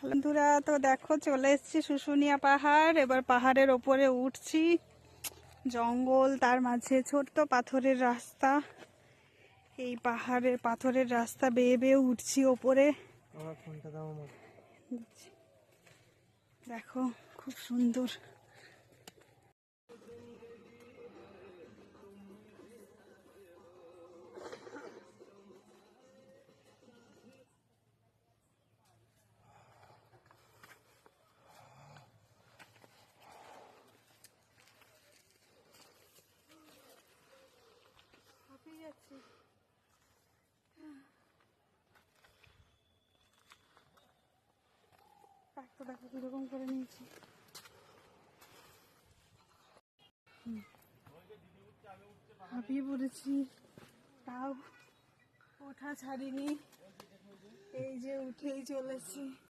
বন্ধুরা, তো দেখো চলে এসেছি শুশুনিয়া পাহাড়। এবার পাহাড়ের ওপরে উঠছি, জঙ্গল, তার মাঝে ছোট্ট পাথরের রাস্তা। এই পাহাড়ের পাথরের রাস্তা বেয়ে বেয়ে উঠছি ওপরে। দেখো খুব সুন্দর। দেখো দেখো কিরকম করে নিয়েছি। হাঁপিয়ে পড়েছি, তাও ওঠা ছাড়িনি। এই যে উঠেই চলেছি।